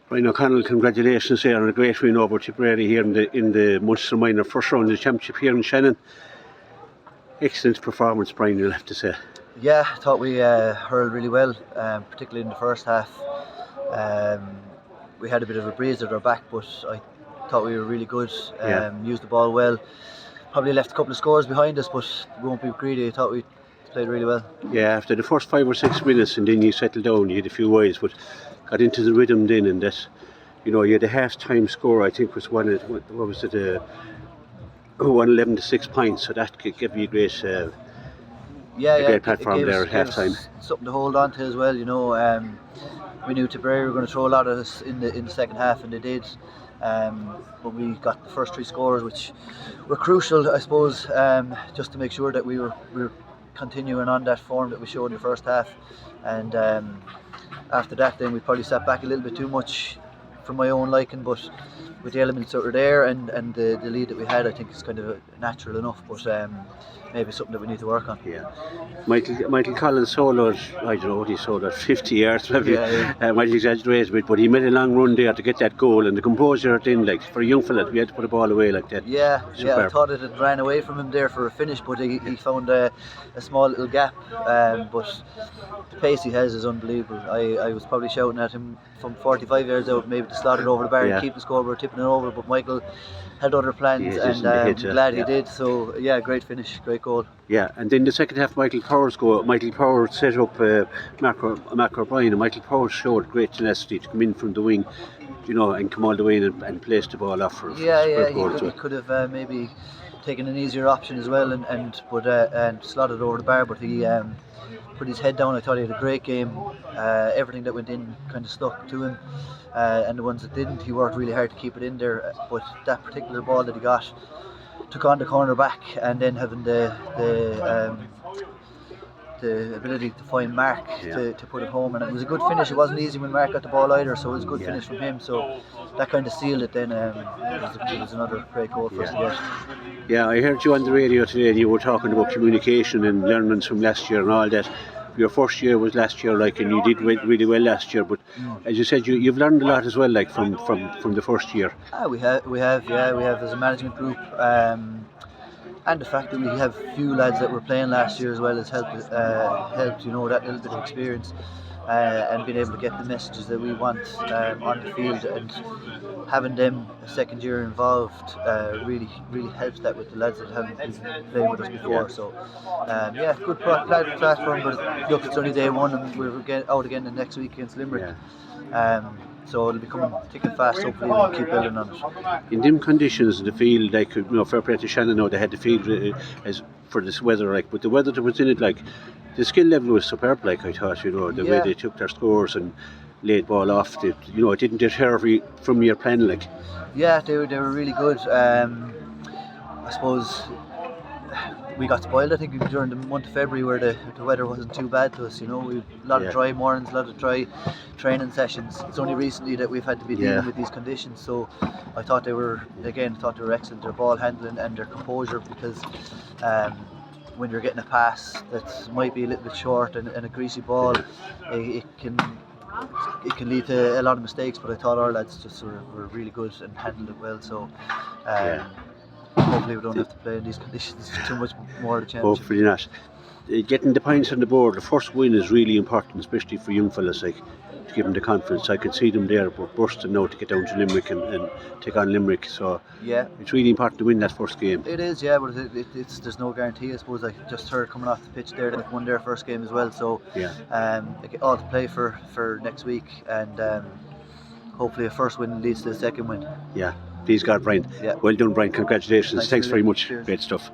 Brian O'Connell, congratulations here on a great win over Tipperary here in the Munster Minor first round of the championship here in Shannon. Excellent performance, Brian, you'll have to say. Yeah, I thought we hurled really well, particularly in the first half. We had a bit of a breeze at our back, but I thought we were really good, used the ball well. Probably left a couple of scores behind us, but we won't be greedy. I thought we played really well. Yeah, after the first 5 or 6 minutes and then you settled down, you had a few wides, but got into the rhythm then, and that, you had a half-time score, I think was 111 to 6 points, so that gave you a great great platform there at half-time. Something to hold on to as well, we knew Tipperary were going to throw a lot at us in the second half, and they did. But we got the first 3 scores, which were crucial, I suppose, just to make sure that we were continuing on that form that we showed in the first half. And after that, then we probably sat back a little bit too much for my own liking, but with the elements that were there and the lead that we had, I think it's kind of natural enough, but maybe something that we need to work on. Yeah, Michael Collins soloed, I don't know what he soloed, 50 yards maybe. Might exaggerate a bit, but he made a long run there to get that goal, and the composure then, like, for a young fella, we had to put the ball away like that. Yeah, I thought it had ran away from him there for a finish, but he found a small little gap, but the pace he has is unbelievable. I was probably shouting at him from 45 yards out, maybe to slot it over the bar and keep the scoreboard, tipping it over, but Michael had other plans, and I'm glad he did. So yeah, great finish, great goal. Yeah, and then the second half, Michael Power's goal. Michael Power set up Mark O'Brien, and Michael Power showed great tenacity to come in from the wing, and come all the way in and place the ball off for he could have maybe taken an easier option as well, and slotted over the bar, but he put his head down. I thought he had a great game. Everything that went in kind of stuck to him, and the ones that didn't, he worked really hard to keep it in there. But that particular ball that he got took on the corner back, and then having the ability to find Mark to put it home, and it was a good finish. It wasn't easy when Mark got the ball either, so it was a good finish from him. So that kind of sealed it. Then it was another great goal for us to get. Yeah, I heard you on the radio today, and you were talking about communication and learnings from last year and all that. Your first year was last year, and you did really well last year. But as you said, you've learned a lot as well, from the first year. We have as a management group, and the fact that we have few lads that were playing last year as well has helped. That little bit of experience, and being able to get the messages that we want on the field, and having them a second year involved really helps that with the lads that haven't been playing with us before. So good platform, but look, it's only day one, and we're out again the next week against Limerick. So it'll be coming thick and fast. Hopefully we'll keep building on it. In them conditions, the field, fair play to Shannon now, they had the field as for this weather, but the weather that was in it, the skill level was superb, I thought, the way they took their scores and laid ball off, it didn't deter from your plan, Yeah, they were really good. I suppose we got spoiled, I think, during the month of February, where the weather wasn't too bad to us. We had a lot of dry mornings, a lot of dry training sessions. It's only recently that we've had to be dealing with these conditions. So I thought they were excellent. Their ball handling and their composure, because when you're getting a pass that might be a little bit short and a greasy ball, it can lead to a lot of mistakes. But I thought our lads just were really good and handled it well. So hopefully we don't have to play in these conditions too much more of the championship. Hopefully not. Getting the points on the board, the first win is really important, especially for young fellas, to give them the confidence. I can see them there bursting now to get down to Limerick and take on Limerick. So it's really important to win that first game. It is, but there's no guarantee. I suppose I just heard coming off the pitch there that they won their first game as well. So all to play for next week, and hopefully a first win leads to a second win. Yeah, please God, Brian. Well done, Brian. Congratulations. Thanks very much. Cheers. Great stuff.